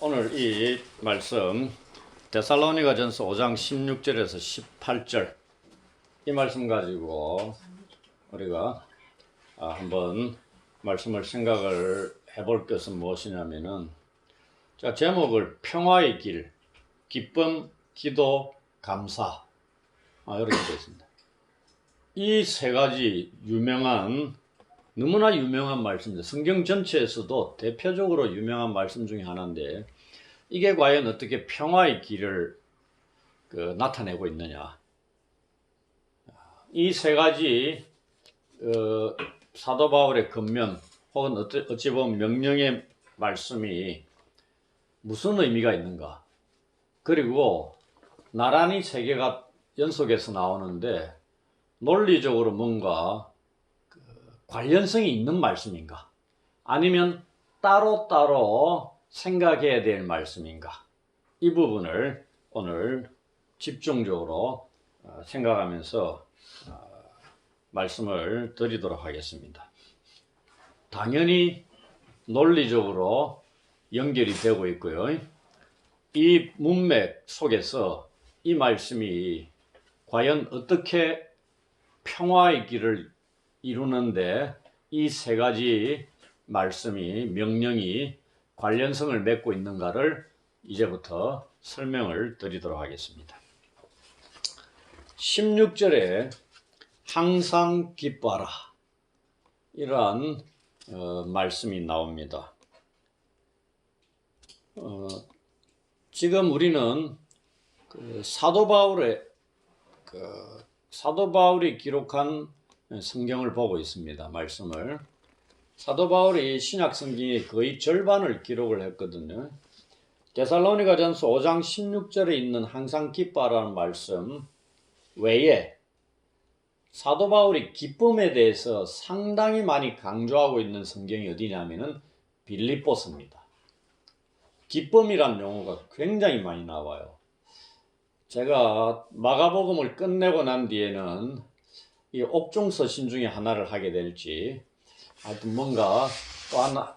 오늘 이 말씀 데살로니가전서 5장 16절에서 18절 이 말씀 가지고 우리가 한번 말씀을 생각을 해볼 것은 무엇이냐면은 제목을 평화의 길, 기쁨, 기도, 감사 이렇게 되어 있습니다. 이 세 가지 너무나 유명한 말씀입니다. 성경 전체에서도 대표적으로 유명한 말씀 중에 하나인데 이게 과연 어떻게 평화의 길을 나타내고 있느냐. 이 세 가지 사도 바울의 권면 혹은 어찌 보면 명령의 말씀이 무슨 의미가 있는가. 그리고 나란히 세 개가 연속해서 나오는데 논리적으로 뭔가 관련성이 있는 말씀인가? 아니면 따로따로 생각해야 될 말씀인가? 이 부분을 오늘 집중적으로 생각하면서 말씀을 드리도록 하겠습니다. 당연히 논리적으로 연결이 되고 있고요. 이 문맥 속에서 이 말씀이 과연 어떻게 평화의 길을 이루는데 이 세 가지 말씀이 명령이 관련성을 맺고 있는가를 이제부터 설명을 드리도록 하겠습니다. 16절에 항상 기뻐하라 이러한 말씀이 나옵니다. 지금 우리는 사도 바울이 기록한 성경을 보고 있습니다. 말씀을. 사도 바울이 신약 성경의 거의 절반을 기록을 했거든요. 데살로니가전서 5장 16절에 있는 항상 기뻐하라는 말씀 외에 사도 바울이 기쁨에 대해서 상당히 많이 강조하고 있는 성경이 어디냐면은 빌립보서입니다. 기쁨이란 용어가 굉장히 많이 나와요. 제가 마가복음을 끝내고 난 뒤에는 이 옥중서신 중에 하나를 하게 될지 하여튼 뭔가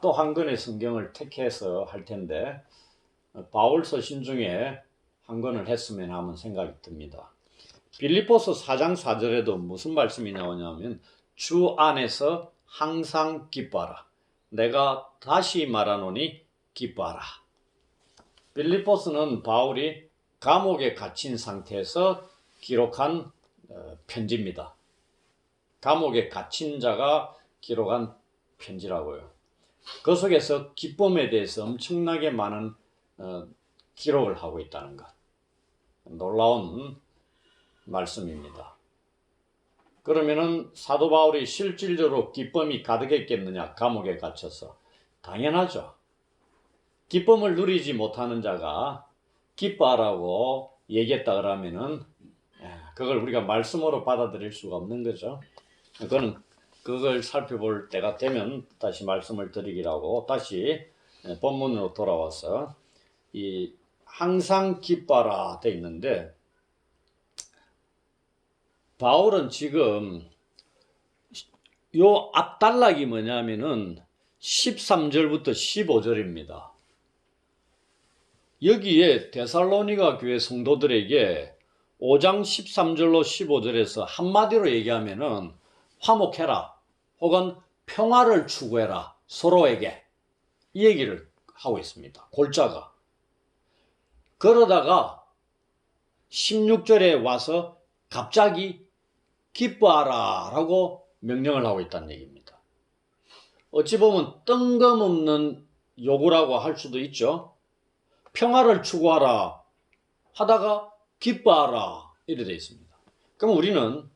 또 한 권의 성경을 택해서 할 텐데 바울 서신 중에 한 권을 했으면 하는 생각이 듭니다. 빌립보서 4장 4절에도 무슨 말씀이 나오냐면 주 안에서 항상 기뻐하라. 내가 다시 말하노니 기뻐하라. 빌립보서는 바울이 감옥에 갇힌 상태에서 기록한 편지입니다. 감옥에 갇힌 자가 기록한 편지라고요. 그 속에서 기쁨에 대해서 엄청나게 많은 기록을 하고 있다는 것. 놀라운 말씀입니다. 그러면은 사도 바울이 실질적으로 기쁨이 가득했겠느냐? 감옥에 갇혀서. 당연하죠. 기쁨을 누리지 못하는 자가 기뻐하라고 얘기했다 그러면은 그걸 우리가 말씀으로 받아들일 수가 없는 거죠. 그걸 살펴볼 때가 되면 다시 말씀을 드리기라고 다시 본문으로 돌아와서 이 항상 기뻐하라 돼 있는데 바울은 지금 요 앞단락이 뭐냐면은 13절부터 15절입니다. 여기에 데살로니가 교회 성도들에게 5장 13절로 15절에서 한마디로 얘기하면은 화목해라 혹은 평화를 추구해라 서로에게 이 얘기를 하고 있습니다. 골자가. 그러다가 16절에 와서 갑자기 기뻐하라 라고 명령을 하고 있다는 얘기입니다. 어찌 보면 뜬금없는 요구라고 할 수도 있죠. 평화를 추구하라 하다가 기뻐하라 이래 되어 있습니다. 그럼 우리는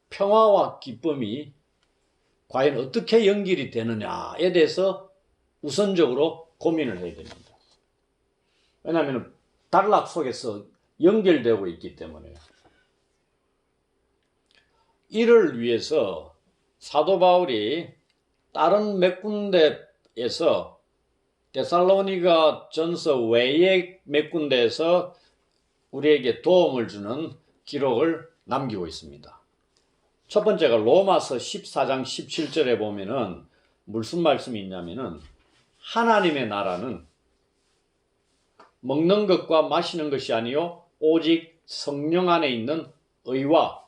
평화와 기쁨이 과연 어떻게 연결이 되느냐에 대해서 우선적으로 고민을 해야 됩니다. 왜냐하면 단락 속에서 연결되고 있기 때문에. 이를 위해서 사도 바울이 다른 몇 군데에서 데살로니가 전서 외의 몇 군데에서 우리에게 도움을 주는 기록을 남기고 있습니다. 첫 번째가 로마서 14장 17절에 보면은 무슨 말씀이 있냐면은 하나님의 나라는 먹는 것과 마시는 것이 아니요 오직 성령 안에 있는 의와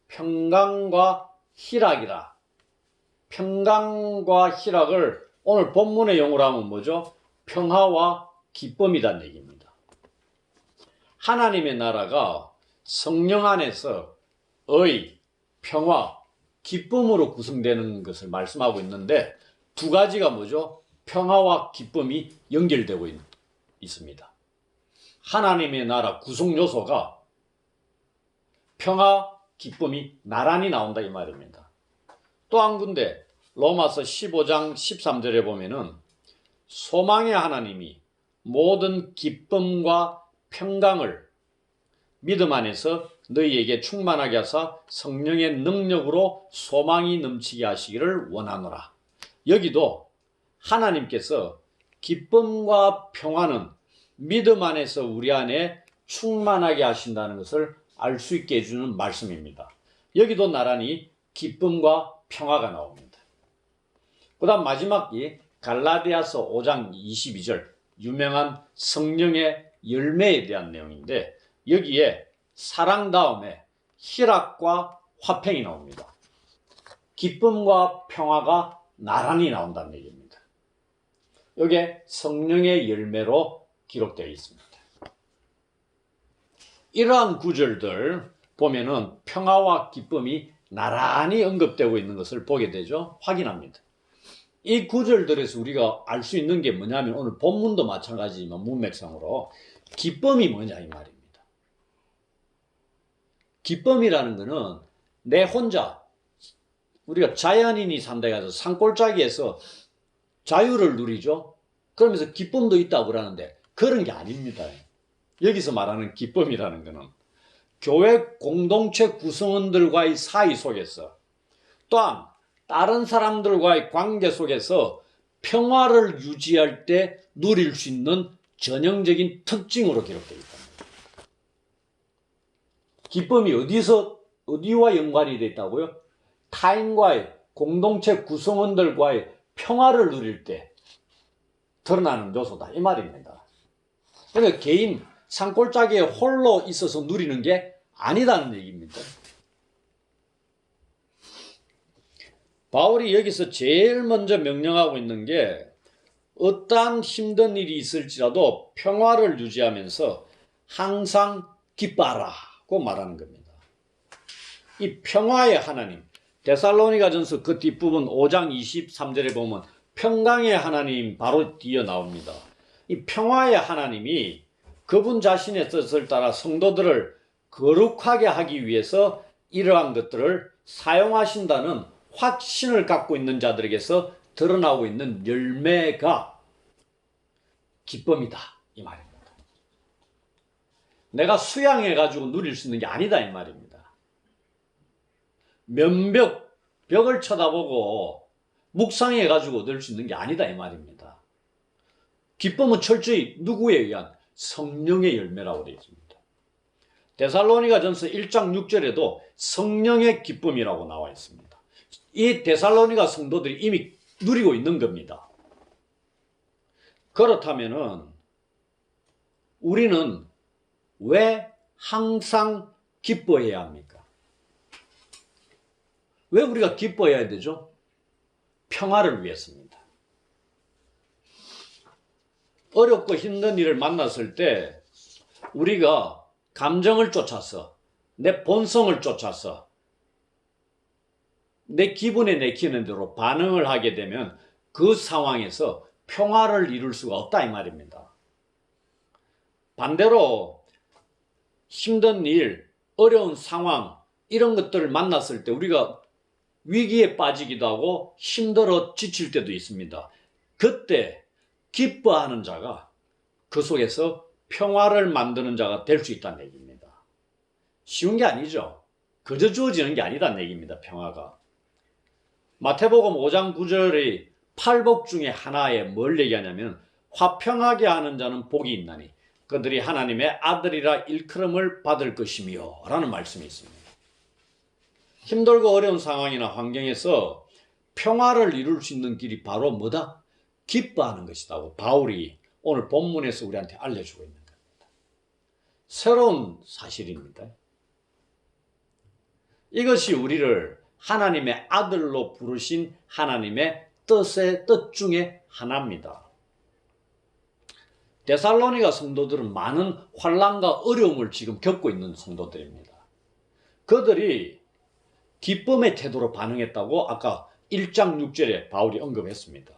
평강과 희락이라. 평강과 희락을 오늘 본문의 용어로 하면 뭐죠? 평화와 기쁨이란 얘기입니다. 하나님의 나라가 성령 안에서 의, 평화, 기쁨으로 구성되는 것을 말씀하고 있는데 두 가지가 뭐죠? 평화와 기쁨이 연결되고 있습니다. 하나님의 나라 구성 요소가 평화, 기쁨이 나란히 나온다 이 말입니다. 또 한 군데 로마서 15장 13절에 보면은 소망의 하나님이 모든 기쁨과 평강을 믿음 안에서 너희에게 충만하게 하사 성령의 능력으로 소망이 넘치게 하시기를 원하노라. 여기도 하나님께서 기쁨과 평화는 믿음 안에서 우리 안에 충만하게 하신다는 것을 알 수 있게 해주는 말씀입니다. 여기도 나란히 기쁨과 평화가 나옵니다. 그 다음 마지막이 갈라디아서 5장 22절 유명한 성령의 열매에 대한 내용인데 여기에 사랑 다음에 희락과 화평이 나옵니다. 기쁨과 평화가 나란히 나온다는 얘기입니다. 이게 성령의 열매로 기록되어 있습니다. 이러한 구절들 보면은 평화와 기쁨이 나란히 언급되고 있는 것을 보게 되죠. 확인합니다. 이 구절들에서 우리가 알 수 있는 게 뭐냐면 오늘 본문도 마찬가지지만 문맥상으로 기쁨이 뭐냐 이 말입니다. 기쁨이라는 것은 내 혼자 우리가 자연인이 산다 해서 산골짜기에서 자유를 누리죠. 그러면서 기쁨도 있다고 그러는데 그런 게 아닙니다. 여기서 말하는 기쁨이라는 것은 교회 공동체 구성원들과의 사이 속에서 또한 다른 사람들과의 관계 속에서 평화를 유지할 때 누릴 수 있는 전형적인 특징으로 기록되어 있다. 기쁨이 어디와 연관이 되어 있다고요? 타인과의 공동체 구성원들과의 평화를 누릴 때 드러나는 요소다 이 말입니다. 그러니까 개인 산골짜기에 홀로 있어서 누리는 게 아니다는 얘기입니다. 바울이 여기서 제일 먼저 명령하고 있는 게 어떠한 힘든 일이 있을지라도 평화를 유지하면서 항상 기뻐하라고 말하는 겁니다. 이 평화의 하나님, 데살로니가전서 그 뒷부분 5장 23절에 보면 평강의 하나님 바로 뒤에 나옵니다. 이 평화의 하나님이 그분 자신의 뜻을 따라 성도들을 거룩하게 하기 위해서 이러한 것들을 사용하신다는 확신을 갖고 있는 자들에게서 드러나고 있는 열매가 기쁨이다 이 말입니다. 내가 수양해가지고 누릴 수 있는 게 아니다 이 말입니다. 벽을 쳐다보고 묵상해가지고 얻을 수 있는 게 아니다 이 말입니다. 기쁨은 철저히 누구에 의한 성령의 열매라고 되어 있습니다. 데살로니가전서 1장 6절에도 성령의 기쁨이라고 나와 있습니다. 이 데살로니가 성도들이 이미 누리고 있는 겁니다. 그렇다면은 우리는 왜 항상 기뻐해야 합니까? 왜 우리가 기뻐해야 되죠? 평화를 위해서입니다. 어렵고 힘든 일을 만났을 때 우리가 감정을 쫓아서 내 본성을 쫓아서 내 기분에 내키는 대로 반응을 하게 되면 그 상황에서 평화를 이룰 수가 없다 이 말입니다. 반대로 힘든 일, 어려운 상황 이런 것들을 만났을 때 우리가 위기에 빠지기도 하고 힘들어 지칠 때도 있습니다. 그때 기뻐하는 자가 그 속에서 평화를 만드는 자가 될 수 있다는 얘기입니다. 쉬운 게 아니죠. 그저 주어지는 게 아니다는 얘기입니다. 평화가. 마태복음 5장 9절의 팔복 중에 하나에 뭘 얘기하냐면 화평하게 하는 자는 복이 있나니 그들이 하나님의 아들이라 일컬음을 받을 것이며 라는 말씀이 있습니다. 힘들고 어려운 상황이나 환경에서 평화를 이룰 수 있는 길이 바로 뭐다? 기뻐하는 것이라고 바울이 오늘 본문에서 우리한테 알려주고 있는 거예요. 새로운 사실입니다. 이것이 우리를 하나님의 아들로 부르신 하나님의 뜻 중에 하나입니다. 데살로니가 성도들은 많은 환난과 어려움을 지금 겪고 있는 성도들입니다. 그들이 기쁨의 태도로 반응했다고 아까 1장 6절에 바울이 언급했습니다.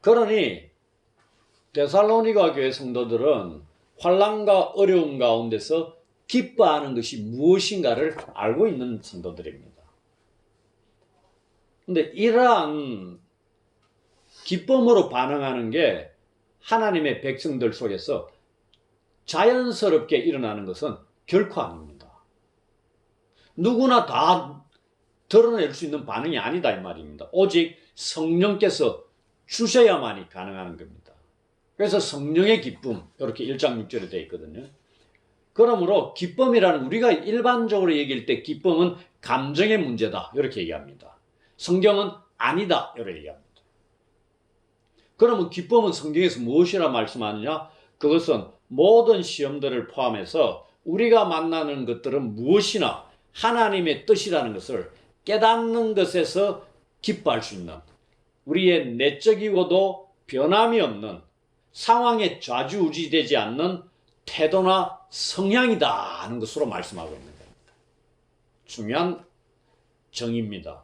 그러니 데살로니가 교회 성도들은 환난과 어려움 가운데서 기뻐하는 것이 무엇인가를 알고 있는 성도들입니다. 그런데 이러한 기쁨으로 반응하는 게 하나님의 백성들 속에서 자연스럽게 일어나는 것은 결코 아닙니다. 누구나 다 드러낼 수 있는 반응이 아니다 이 말입니다. 오직 성령께서 주셔야만이 가능한 겁니다. 그래서 성령의 기쁨, 이렇게 1장 6절에 되어 있거든요. 그러므로 기쁨이라는, 우리가 일반적으로 얘기할 때 기쁨은 감정의 문제다 이렇게 얘기합니다. 성경은 아니다 이렇게 얘기합니다. 그러면 기쁨은 성경에서 무엇이라 말씀하느냐? 그것은 모든 시험들을 포함해서 우리가 만나는 것들은 무엇이나 하나님의 뜻이라는 것을 깨닫는 것에서 기뻐할 수 있는, 우리의 내적이고도 변함이 없는, 상황에 좌지우지되지 않는 태도나 성향이다 하는 것으로 말씀하고 있는 겁니다. 중요한 정의입니다.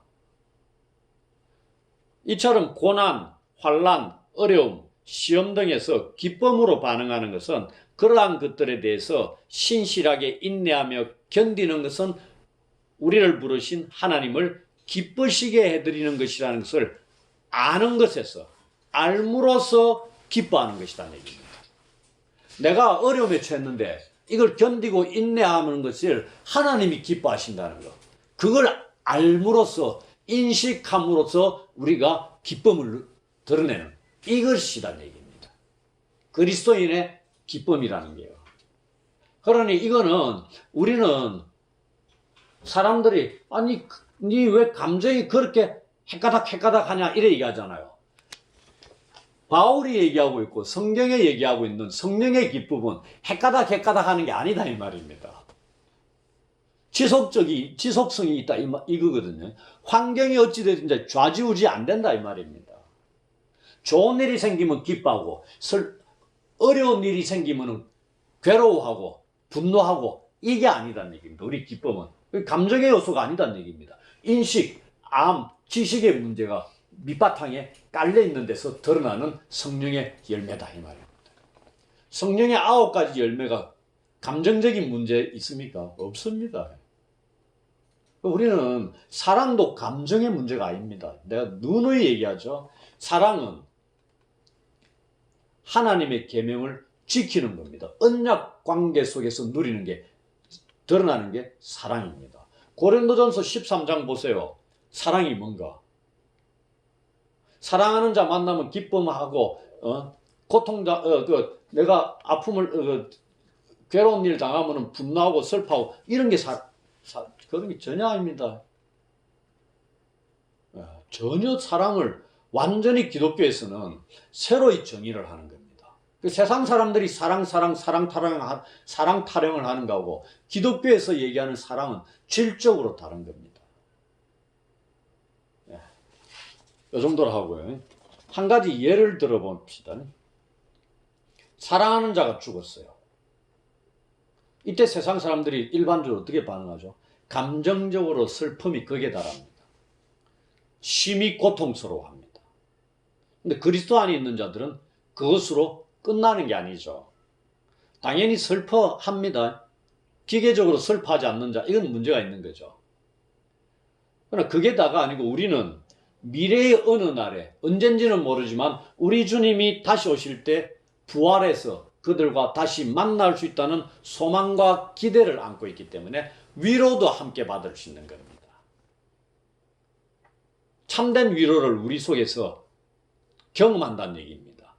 이처럼 고난, 환난, 어려움, 시험 등에서 기쁨으로 반응하는 것은, 그러한 것들에 대해서 신실하게 인내하며 견디는 것은 우리를 부르신 하나님을 기쁘시게 해드리는 것이라는 것을 아는 것에서, 알므로써 기뻐하는 것이라는 얘기입니다. 내가 어려움에 처했는데 이걸 견디고 인내하는 것을 하나님이 기뻐하신다는 것, 그걸 알므로써, 인식함으로써 우리가 기쁨을 드러내는 이것이란 얘기입니다. 그리스도인의 기쁨이라는 게요. 그러니 이거는, 우리는 사람들이 아니 니 왜 감정이 그렇게 헷가닥 하냐 이래 얘기하잖아요. 바울이 얘기하고 있고 성경에 얘기하고 있는 성령의 기쁨은 헷가닥 하는 게 아니다 이 말입니다. 지속성이 있다 이거거든요. 환경이 어찌되든지 좌지우지 안 된다 이 말입니다. 좋은 일이 생기면 기뻐하고, 어려운 일이 생기면 괴로워하고 분노하고, 이게 아니다는 얘기입니다. 우리 기쁨은 감정의 요소가 아니다는 얘기입니다. 인식, 지식의 문제가 밑바탕에 깔려있는 데서 드러나는 성령의 열매다 이 말입니다. 성령의 9가지 열매가 감정적인 문제 있습니까? 없습니다. 우리는 사랑도 감정의 문제가 아닙니다. 내가 누누이 얘기하죠. 사랑은 하나님의 계명을 지키는 겁니다. 언약 관계 속에서 누리는 게, 드러나는 게 사랑입니다. 고린도전서 13장 보세요. 사랑이 뭔가? 사랑하는 자 만나면 기쁨하고, 내가 아픔을, 괴로운 일 당하면 분노하고 슬퍼하고, 이런 게 그런 게 전혀 아닙니다. 전혀 사랑을 완전히 기독교에서는 새로이 정의를 하는 겁니다. 세상 사람들이 사랑 타령을 하는 거고, 기독교에서 얘기하는 사랑은 질적으로 다른 겁니다. 이 정도로 하고요. 한 가지 예를 들어봅시다. 사랑하는 자가 죽었어요. 이때 세상 사람들이 일반적으로 어떻게 반응하죠? 감정적으로 슬픔이 극에 달합니다. 심히 고통스러워합니다. 근데 그리스도 안에 있는 자들은 그것으로 끝나는 게 아니죠. 당연히 슬퍼합니다. 기계적으로 슬퍼하지 않는 자, 이건 문제가 있는 거죠. 그러나 그게 다가 아니고, 우리는 미래의 어느 날에, 언젠지는 모르지만 우리 주님이 다시 오실 때 부활해서 그들과 다시 만날 수 있다는 소망과 기대를 안고 있기 때문에 위로도 함께 받을 수 있는 겁니다. 참된 위로를 우리 속에서 경험한다는 얘기입니다.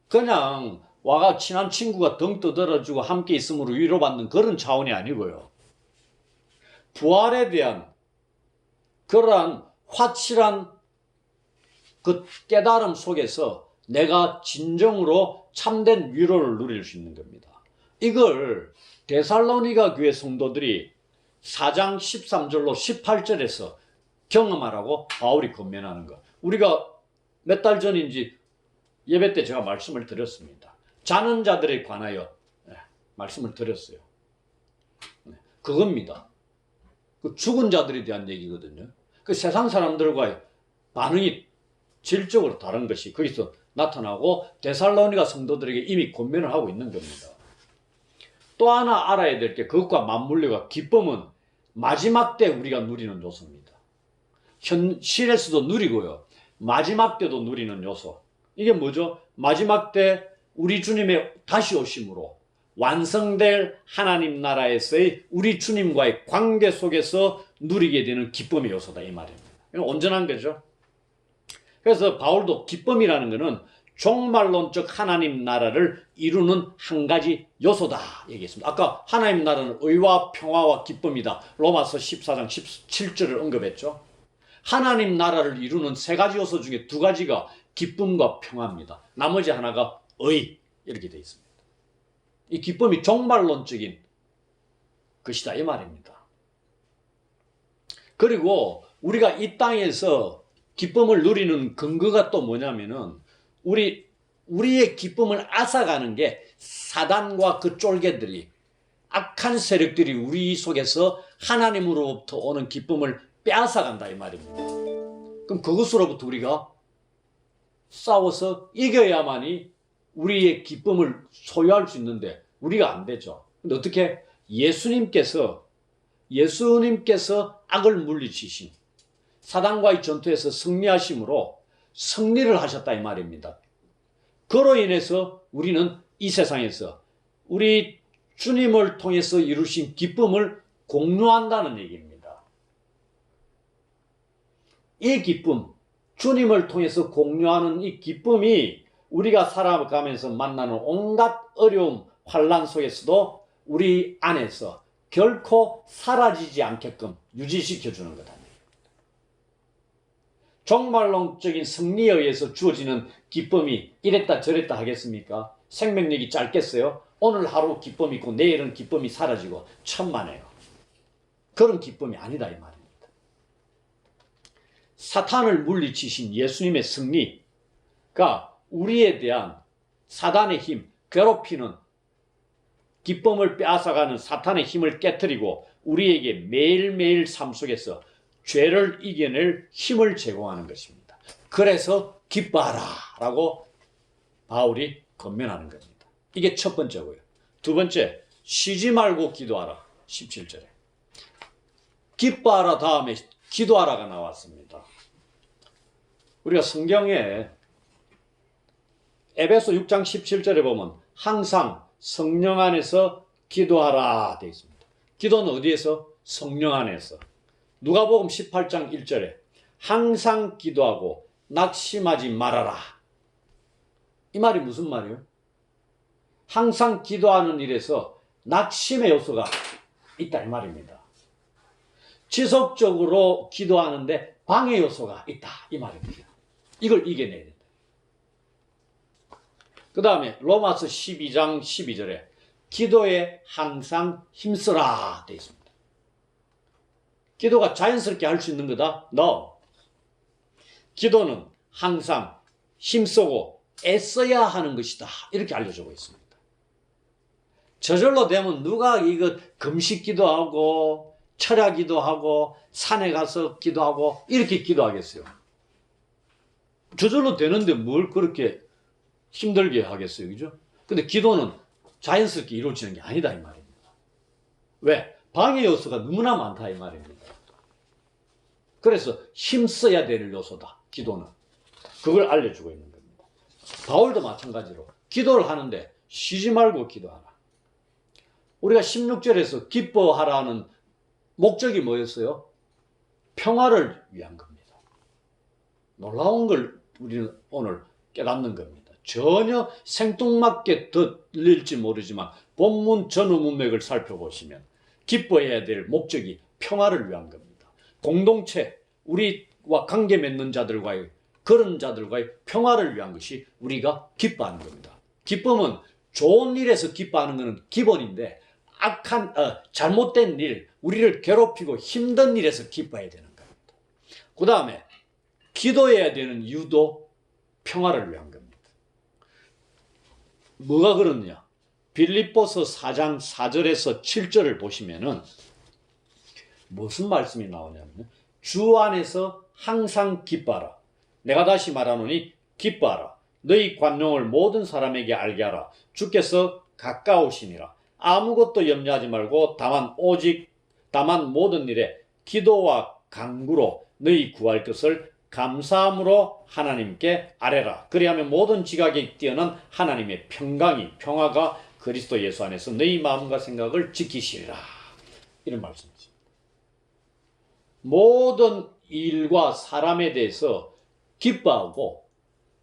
그냥 와가 친한 친구가 등 떠들어주고 함께 있음으로 위로받는 그런 차원이 아니고요. 부활에 대한 그러한 확실한 그 깨달음 속에서 내가 진정으로 참된 위로를 누릴 수 있는 겁니다. 이걸 데살로니가 교회 성도들이 4장 13절로 18절에서 경험하라고 바울이 권면하는 것. 우리가 몇 달 전인지 예배 때 제가 말씀을 드렸습니다. 자는 자들에 관하여 말씀을 드렸어요. 그겁니다. 그 죽은 자들에 대한 얘기거든요. 그 세상 사람들과의 반응이 질적으로 다른 것이 거기서 나타나고 데살로니가 성도들에게 이미 권면을 하고 있는 겁니다. 또 하나 알아야 될 게 그것과 맞물려가 기쁨은 마지막 때 우리가 누리는 요소입니다. 현실에서도 누리고요. 마지막 때도 누리는 요소. 이게 뭐죠? 마지막 때 우리 주님의 다시 오심으로 완성될 하나님 나라에서의 우리 주님과의 관계 속에서 누리게 되는 기쁨의 요소다 이 말입니다. 이건 온전한 거죠. 그래서 바울도 기쁨이라는 것은 종말론적 하나님 나라를 이루는 한 가지 요소다 얘기했습니다. 아까 하나님 나라는 의와 평화와 기쁨이다. 로마서 14장 17절을 언급했죠. 하나님 나라를 이루는 세 가지 요소 중에 두 가지가 기쁨과 평화입니다. 나머지 하나가 의 이렇게 되어 있습니다. 이 기쁨이 종말론적인 것이다 이 말입니다. 그리고 우리가 이 땅에서 기쁨을 누리는 근거가 또 뭐냐면은 우리의 기쁨을 앗아가는 게 사단과 그 쫄개들이 악한 세력들이 우리 속에서 하나님으로부터 오는 기쁨을 빼앗아간다 이 말입니다. 그럼 그것으로부터 우리가 싸워서 이겨야만이 우리의 기쁨을 소유할 수 있는데 우리가 안 되죠. 근데 어떻게 예수님께서 악을 물리치신 사단과의 전투에서 승리하심으로 승리를 하셨다 이 말입니다. 그로 인해서 우리는 이 세상에서 우리 주님을 통해서 이루신 기쁨을 공유한다는 얘기입니다. 이 기쁨, 주님을 통해서 공유하는 이 기쁨이 우리가 살아가면서 만나는 온갖 어려움, 환난 속에서도 우리 안에서 결코 사라지지 않게끔 유지시켜주는 거다. 종말론적인 승리에 의해서 주어지는 기쁨이 이랬다 저랬다 하겠습니까? 생명력이 짧겠어요? 오늘 하루 기쁨이 있고 내일은 기쁨이 사라지고 천만에요. 그런 기쁨이 아니다 이 말입니다. 사탄을 물리치신 예수님의 승리가 우리에 대한 사단의 힘, 괴롭히는 기쁨을 빼앗아가는 사탄의 힘을 깨트리고 우리에게 매일매일 삶 속에서 죄를 이겨낼 힘을 제공하는 것입니다. 그래서 기뻐하라 라고 바울이 권면하는 겁니다. 이게 첫 번째고요. 두 번째, 쉬지 말고 기도하라. 17절에. 기뻐하라 다음에 기도하라가 나왔습니다. 우리가 성경에 에베소 6장 17절에 보면 항상 성령 안에서 기도하라 되어 있습니다. 기도는 어디에서? 성령 안에서. 누가복음 18장 1절에 항상 기도하고 낙심하지 말아라. 이 말이 무슨 말이에요? 항상 기도하는 일에서 낙심의 요소가 있다 이 말입니다. 지속적으로 기도하는데 방해 요소가 있다 이 말입니다. 이걸 이겨내야 된다. 그 다음에 로마서 12장 12절에 기도에 항상 힘쓰라 되어 있습니다. 기도가 자연스럽게 할 수 있는 거다? No. 기도는 항상 힘쓰고 애써야 하는 것이다. 이렇게 알려주고 있습니다. 저절로 되면 누가 이거 금식 기도하고 철야 기도하고 산에 가서 기도하고 이렇게 기도하겠어요? 저절로 되는데 뭘 그렇게 힘들게 하겠어요? 그죠? 근데 기도는 자연스럽게 이루어지는 게 아니다 이 말입니다. 왜? 방해 요소가 너무나 많다 이 말입니다. 그래서 힘써야 될 요소다. 기도는. 그걸 알려주고 있는 겁니다. 바울도 마찬가지로 기도를 하는데 쉬지 말고 기도하라. 우리가 16절에서 기뻐하라는 목적이 뭐였어요? 평화를 위한 겁니다. 놀라운 걸 우리는 오늘 깨닫는 겁니다. 전혀 생뚱맞게 들릴지 모르지만 본문 전후 문맥을 살펴보시면 기뻐해야 될 목적이 평화를 위한 겁니다. 공동체, 우리와 관계 맺는 자들과의 그런 자들과의 평화를 위한 것이 우리가 기뻐하는 겁니다. 기쁨은 좋은 일에서 기뻐하는 것은 기본인데 잘못된 일, 우리를 괴롭히고 힘든 일에서 기뻐해야 되는 겁니다. 그 다음에 기도해야 되는 이유도 평화를 위한 겁니다. 뭐가 그렇냐? 빌립보서 4장 4절에서 7절을 보시면은 무슨 말씀이 나오냐면 주 안에서 항상 기뻐하라. 내가 다시 말하노니 기뻐하라. 너희 관용을 모든 사람에게 알게 하라. 주께서 가까우시니라. 아무것도 염려하지 말고 다만 모든 일에 기도와 간구로 너희 구할 것을 감사함으로 하나님께 아뢰라. 그리하면 모든 지각에 뛰어난 하나님의 평화가 그리스도 예수 안에서 너희 마음과 생각을 지키시리라. 이런 말씀이죠. 모든 일과 사람에 대해서 기뻐하고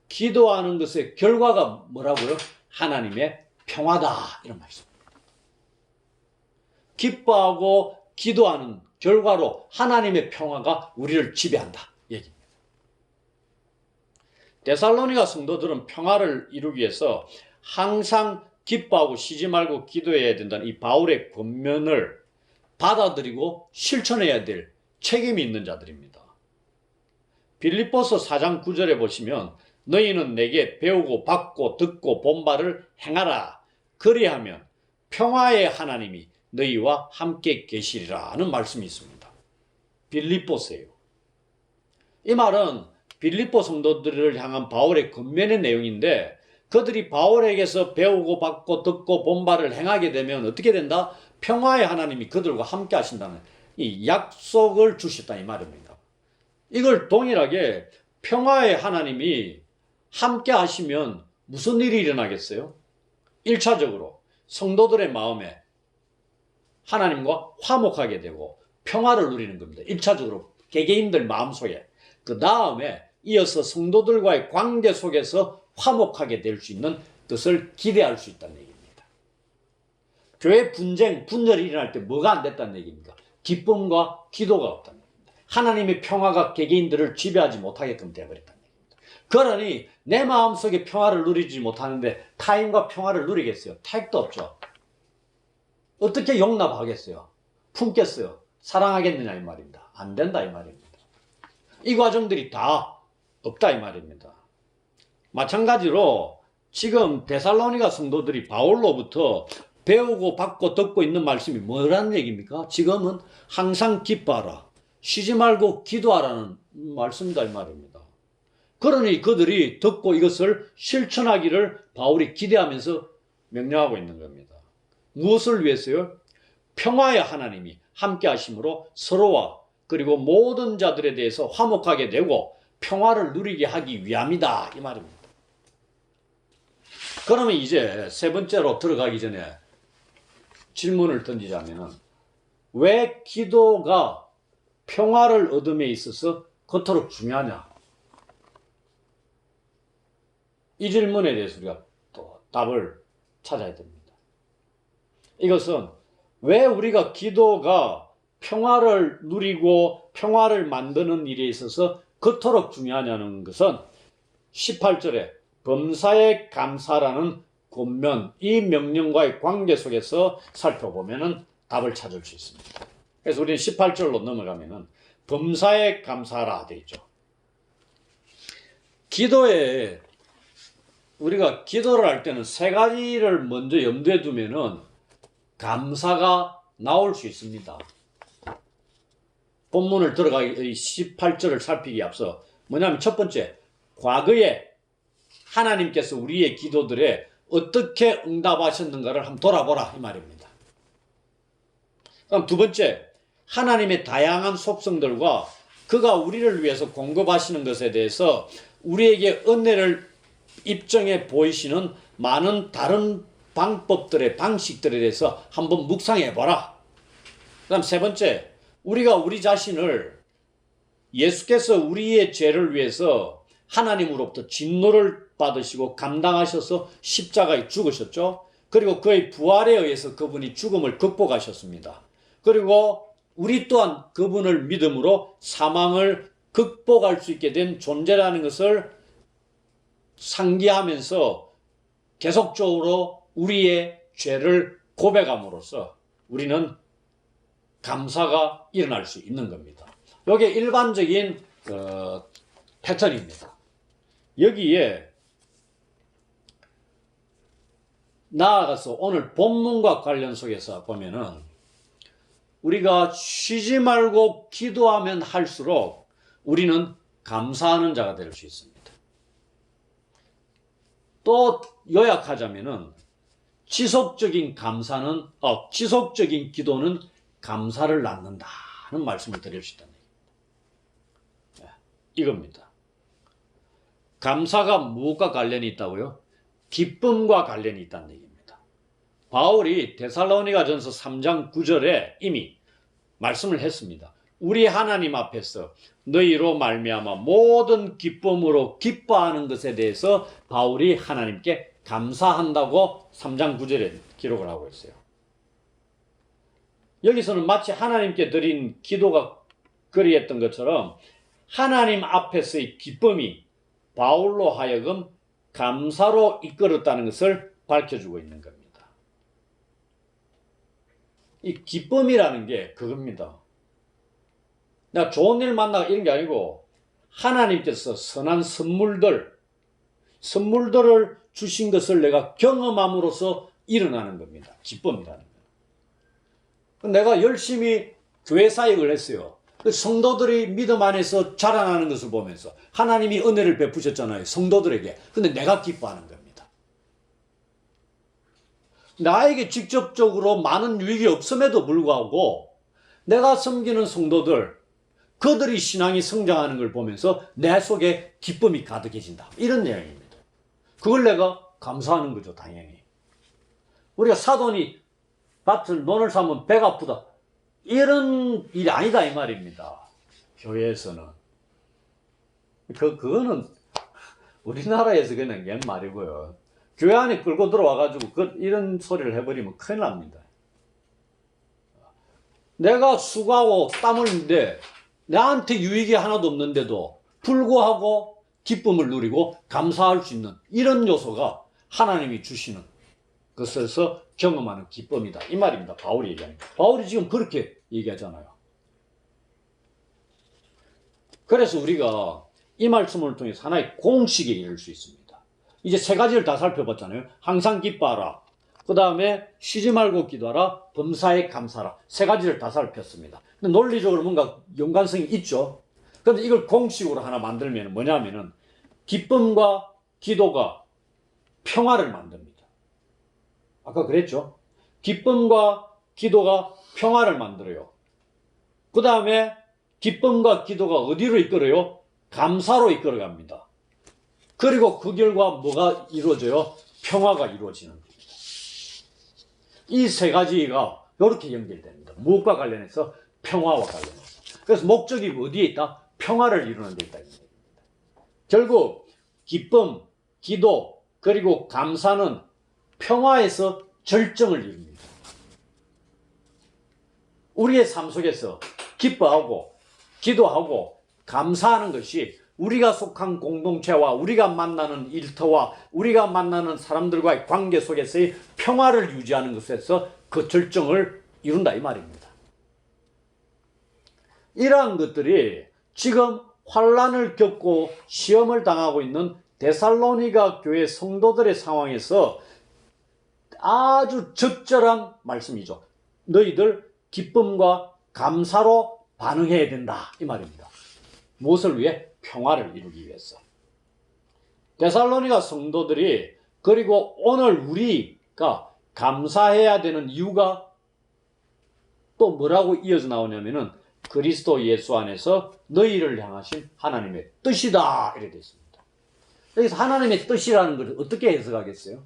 기도하는 것의 결과가 뭐라고요? 하나님의 평화다. 이런 말씀입니다. 기뻐하고 기도하는 결과로 하나님의 평화가 우리를 지배한다. 얘기입니다. 데살로니가 성도들은 평화를 이루기 위해서 항상 기뻐하고 쉬지 말고 기도해야 된다는 이 바울의 권면을 받아들이고 실천해야 될 책임이 있는 자들입니다. 빌립보서 4장 9절에 보시면 너희는 내게 배우고 받고 듣고 본 바를 행하라. 그리하면 평화의 하나님이 너희와 함께 계시리라는 말씀이 있습니다. 빌립보서예요. 이 말은 빌립보 성도들을 향한 바울의 권면의 내용인데 그들이 바울에게서 배우고 받고 듣고 본 바를 행하게 되면 어떻게 된다? 평화의 하나님이 그들과 함께 하신다는 이 약속을 주셨다 이 말입니다. 이걸 동일하게 평화의 하나님이 함께 하시면 무슨 일이 일어나겠어요? 1차적으로 성도들의 마음에 하나님과 화목하게 되고 평화를 누리는 겁니다. 1차적으로 개개인들 마음속에. 그 다음에 이어서 성도들과의 관계 속에서 화목하게 될 수 있는 것을 기대할 수 있다는 얘기입니다. 교회 분열이 일어날 때 뭐가 안 됐다는 얘기입니까? 기쁨과 기도가 없다는 얘기입니다. 하나님의 평화가 개개인들을 지배하지 못하게끔 되어버렸다는 얘기입니다. 그러니 내 마음속에 평화를 누리지 못하는데 타인과 평화를 누리겠어요? 택도 없죠. 어떻게 용납하겠어요? 품겠어요? 사랑하겠느냐 이 말입니다. 안 된다 이 말입니다. 이 과정들이 다 없다 이 말입니다. 마찬가지로 지금 데살로니가 성도들이 바울로부터 배우고 받고 듣고 있는 말씀이 뭐라는 얘기입니까? 지금은 항상 기뻐하라. 쉬지 말고 기도하라는 말씀이다 이 말입니다. 그러니 그들이 듣고 이것을 실천하기를 바울이 기대하면서 명령하고 있는 겁니다. 무엇을 위해서요? 평화의 하나님이 함께 하심으로 서로와 그리고 모든 자들에 대해서 화목하게 되고 평화를 누리게 하기 위함이다 이 말입니다. 그러면 이제 세 번째로 들어가기 전에 질문을 던지자면 왜 기도가 평화를 얻음에 있어서 그토록 중요하냐? 이 질문에 대해서 우리가 또 답을 찾아야 됩니다. 이것은 왜 우리가 기도가 평화를 누리고 평화를 만드는 일에 있어서 그토록 중요하냐는 것은 18절에 범사에 감사라는 권면, 이 명령과의 관계 속에서 살펴보면 답을 찾을 수 있습니다. 그래서 우리는 18절로 넘어가면 범사에 감사하라 되어 있죠. 기도에 우리가 기도를 할 때는 세 가지를 먼저 염두에 두면은 감사가 나올 수 있습니다. 본문을 들어가기 18절을 살피기에 앞서 뭐냐면 첫 번째, 과거에 하나님께서 우리의 기도들에 어떻게 응답하셨는가를 한번 돌아보라 이 말입니다. 그럼 두 번째, 하나님의 다양한 속성들과 그가 우리를 위해서 공급하시는 것에 대해서 우리에게 은혜를 입증해 보이시는 많은 다른 방법들의 방식들에 대해서 한번 묵상해 보라. 그다음 세 번째, 우리가 우리 자신을 예수께서 우리의 죄를 위해서 하나님으로부터 진노를 받으시고 감당하셔서 십자가에 죽으셨죠. 그리고 그의 부활에 의해서 그분이 죽음을 극복하셨습니다. 그리고 우리 또한 그분을 믿음으로 사망을 극복할 수 있게 된 존재라는 것을 상기하면서 계속적으로 우리의 죄를 고백함으로써 우리는 감사가 일어날 수 있는 겁니다. 이게 일반적인 패턴입니다. 여기에 나아가서 오늘 본문과 관련 속에서 보면은 우리가 쉬지 말고 기도하면 할수록 우리는 감사하는 자가 될 수 있습니다. 또 요약하자면은 지속적인 기도는 감사를 낳는다는 말씀을 드릴 수 있다는 얘기입니다. 이겁니다. 감사가 무엇과 관련이 있다고요? 기쁨과 관련이 있다는 얘기입니다. 바울이 데살로니가전서 3장 9절에 이미 말씀을 했습니다. 우리 하나님 앞에서 너희로 말미암아 모든 기쁨으로 기뻐하는 것에 대해서 바울이 하나님께 감사한다고 3장 9절에 기록을 하고 있어요. 여기서는 마치 하나님께 드린 기도가 그리했던 것처럼 하나님 앞에서의 기쁨이 바울로 하여금 감사로 이끌었다는 것을 밝혀주고 있는 겁니다. 이 기쁨이라는 게 그겁니다. 내가 좋은 일 만나고 이런 게 아니고 하나님께서 선한 선물들을 주신 것을 내가 경험함으로써 일어나는 겁니다. 기쁨이라는 거. 내가 열심히 교회 사역을 했어요. 성도들이 믿음 안에서 자라나는 것을 보면서 하나님이 은혜를 베푸셨잖아요. 성도들에게. 근데 내가 기뻐하는 겁니다. 나에게 직접적으로 많은 유익이 없음에도 불구하고 내가 섬기는 성도들, 그들이 신앙이 성장하는 걸 보면서 내 속에 기쁨이 가득해진다. 이런 내용입니다. 그걸 내가 감사하는 거죠, 당연히. 우리가 사돈이 논을 사면 배가 아프다. 이런 일이 아니다 이 말입니다. 교회에서는. 그거는 우리나라에서 그냥 옛 말이고요. 교회 안에 끌고 들어와가지고 이런 소리를 해버리면 큰일 납니다. 내가 수고하고 땀 흘리는데 나한테 유익이 하나도 없는데도 불구하고 기쁨을 누리고 감사할 수 있는 이런 요소가 하나님이 주시는 것에서 경험하는 기쁨이다. 이 말입니다. 바울이 얘기합니다. 바울이 지금 그렇게 얘기하잖아요. 그래서 우리가 이 말씀을 통해서 하나의 공식에 이를 수 있습니다. 이제 세 가지를 다 살펴봤잖아요. 항상 기뻐하라. 그 다음에 쉬지 말고 기도하라. 범사에 감사하라. 세 가지를 다 살폈습니다. 근데 논리적으로 뭔가 연관성이 있죠. 그런데 이걸 공식으로 하나 만들면 뭐냐면은 기쁨과 기도가 평화를 만듭니다. 아까 그랬죠? 기쁨과 기도가 평화를 만들어요. 그 다음에 기쁨과 기도가 어디로 이끌어요? 감사로 이끌어갑니다. 그리고 그 결과 뭐가 이루어져요? 평화가 이루어지는 겁니다. 이 세 가지가 이렇게 연결됩니다. 무엇과 관련해서? 평화와 관련해서. 그래서 목적이 어디에 있다? 평화를 이루는 데 있다. 결국 기쁨, 기도, 그리고 감사는 평화에서 절정을 이룹니다. 우리의 삶 속에서 기뻐하고 기도하고 감사하는 것이 우리가 속한 공동체와 우리가 만나는 일터와 우리가 만나는 사람들과의 관계 속에서의 평화를 유지하는 것에서 그 절정을 이룬다 이 말입니다. 이러한 것들이 지금 환난을 겪고 시험을 당하고 있는 데살로니가 교회 성도들의 상황에서 아주 적절한 말씀이죠. 너희들 기쁨과 감사로 반응해야 된다 이 말입니다. 무엇을 위해? 평화를 이루기 위해서. 데살로니가 성도들이 그리고 오늘 우리가 감사해야 되는 이유가 또 뭐라고 이어져 나오냐면은 그리스도 예수 안에서 너희를 향하신 하나님의 뜻이다 이렇게 되어 있습니다. 여기서 하나님의 뜻이라는 것을 어떻게 해석하겠어요?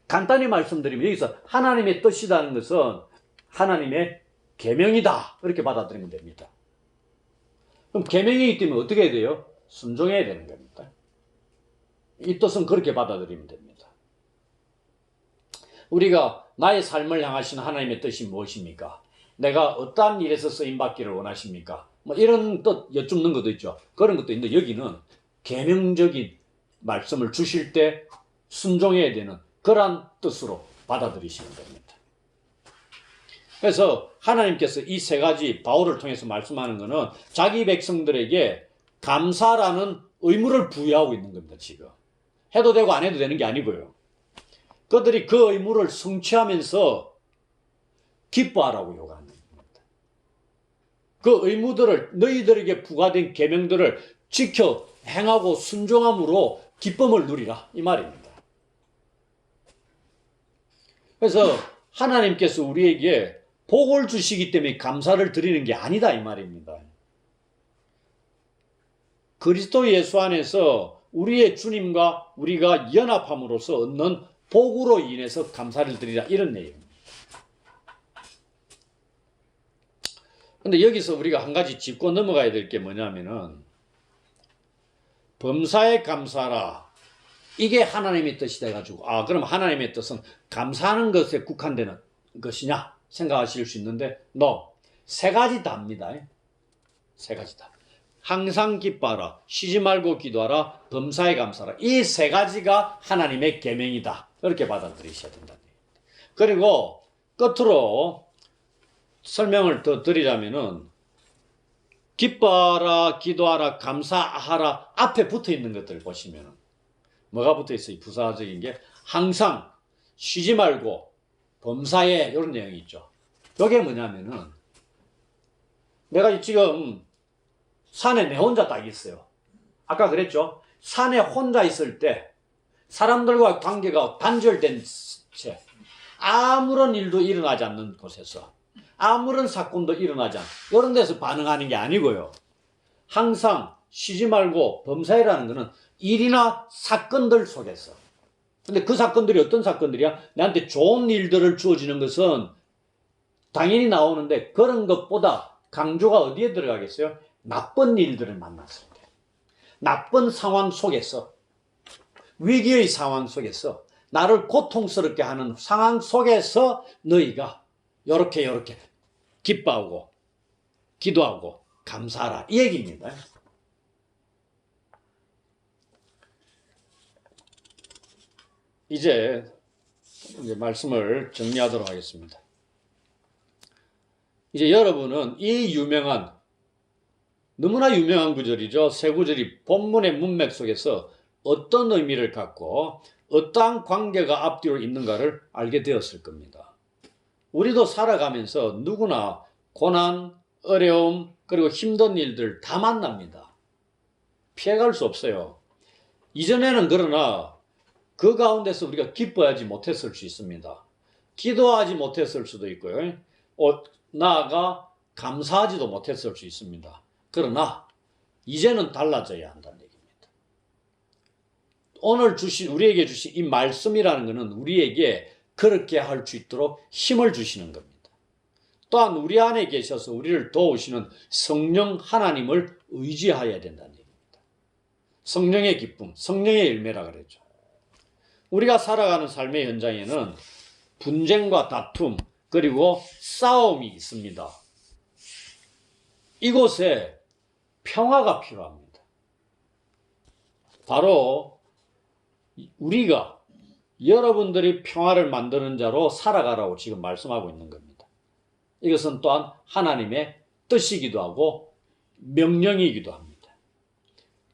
간단히 말씀드리면 여기서 하나님의 뜻이라는 것은 하나님의 계명이다 이렇게 받아들이면 됩니다. 그럼 계명이기 때문에 어떻게 해야 돼요? 순종해야 되는 겁니다. 이 뜻은 그렇게 받아들이면 됩니다. 우리가 나의 삶을 향하신 하나님의 뜻이 무엇입니까? 내가 어떠한 일에서 쓰임받기를 원하십니까? 뭐 이런 뜻 여쭙는 것도 있죠. 그런 것도 있는데 여기는 계명적인 말씀을 주실 때 순종해야 되는 그러한 뜻으로 받아들이시는 겁니다. 그래서 하나님께서 이 세 가지 바울을 통해서 말씀하는 것은 자기 백성들에게 감사라는 의무를 부여하고 있는 겁니다. 지금 해도 되고 안 해도 되는 게 아니고요. 그들이 그 의무를 성취하면서 기뻐하라고 요구하는 겁니다. 그 의무들을, 너희들에게 부과된 계명들을 지켜 행하고 순종함으로 기쁨을 누리라, 이 말입니다. 그래서 하나님께서 우리에게 복을 주시기 때문에 감사를 드리는 게 아니다, 이 말입니다. 그리스도 예수 안에서 우리의 주님과 우리가 연합함으로써 얻는 복으로 인해서 감사를 드리라, 이런 내용입니다. 근데 여기서 우리가 한 가지 짚고 넘어가야 될 게 뭐냐면은, 범사에 감사라, 이게 하나님의 뜻이 돼가지고, 그럼 하나님의 뜻은 감사하는 것에 국한되는 것이냐 생각하실 수 있는데, 세 가지 다입니다. 세 가지 다. 항상 기뻐하라, 쉬지 말고 기도하라, 범사에 감사하라. 이 세 가지가 하나님의 계명이다, 이렇게 받아들이셔야 된다는 얘기입니다. 그리고 끝으로 설명을 더 드리자면은, 기뻐하라, 기도하라, 감사하라 앞에 붙어 있는 것들 보시면은 뭐가 붙어 있어요? 부사적인 게 항상, 쉬지 말고, 범사에, 이런 내용이 있죠. 이게 뭐냐면은, 내가 지금 산에 내 혼자 딱 있어요. 아까 그랬죠? 산에 혼자 있을 때 사람들과 관계가 단절된 채 아무런 일도 일어나지 않는 곳에서, 아무런 사건도 일어나지 않는 이런 데서 반응하는 게 아니고요. 항상 쉬지 말고, 범사에라는 것은 일이나 사건들 속에서. 근데 그 사건들이 어떤 사건들이야? 내한테 좋은 일들을 주어지는 것은 당연히 나오는데, 그런 것보다 강조가 어디에 들어가겠어요? 나쁜 일들을 만났을 때, 나쁜 상황 속에서, 위기의 상황 속에서, 나를 고통스럽게 하는 상황 속에서 너희가 요렇게 기뻐하고 기도하고 감사하라, 이 얘기입니다. 이제 말씀을 정리하도록 하겠습니다. 이제 여러분은 이 너무나 유명한 구절이죠. 세 구절이 본문의 문맥 속에서 어떤 의미를 갖고 어떠한 관계가 앞뒤로 있는가를 알게 되었을 겁니다. 우리도 살아가면서 누구나 고난, 어려움, 그리고 힘든 일들 다 만납니다. 피해갈 수 없어요. 이전에는 그러나 그 가운데서 우리가 기뻐하지 못했을 수 있습니다. 기도하지 못했을 수도 있고요. 나아가 감사하지도 못했을 수 있습니다. 그러나 이제는 달라져야 한다는 얘기입니다. 오늘 우리에게 주신 이 말씀이라는 것은 우리에게 그렇게 할 수 있도록 힘을 주시는 겁니다. 또한 우리 안에 계셔서 우리를 도우시는 성령 하나님을 의지해야 된다는 얘기입니다. 성령의 기쁨, 성령의 열매라 그랬죠. 우리가 살아가는 삶의 현장에는 분쟁과 다툼, 그리고 싸움이 있습니다. 이곳에 평화가 필요합니다. 바로 우리가, 여러분들이 평화를 만드는 자로 살아가라고 지금 말씀하고 있는 겁니다. 이것은 또한 하나님의 뜻이기도 하고 명령이기도 합니다.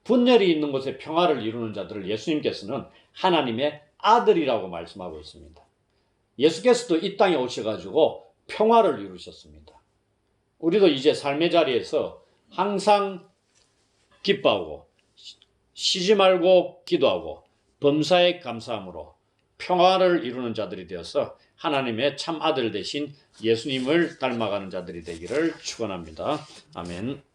분열이 있는 곳에 평화를 이루는 자들을 예수님께서는 하나님의 아들이라고 말씀하고 있습니다. 예수께서도 이 땅에 오셔가지고 평화를 이루셨습니다. 우리도 이제 삶의 자리에서 항상 기뻐하고 쉬지 말고 기도하고 범사에 감사함으로 평화를 이루는 자들이 되어서 하나님의 참 아들 되신 예수님을 닮아가는 자들이 되기를 축원합니다. 아멘.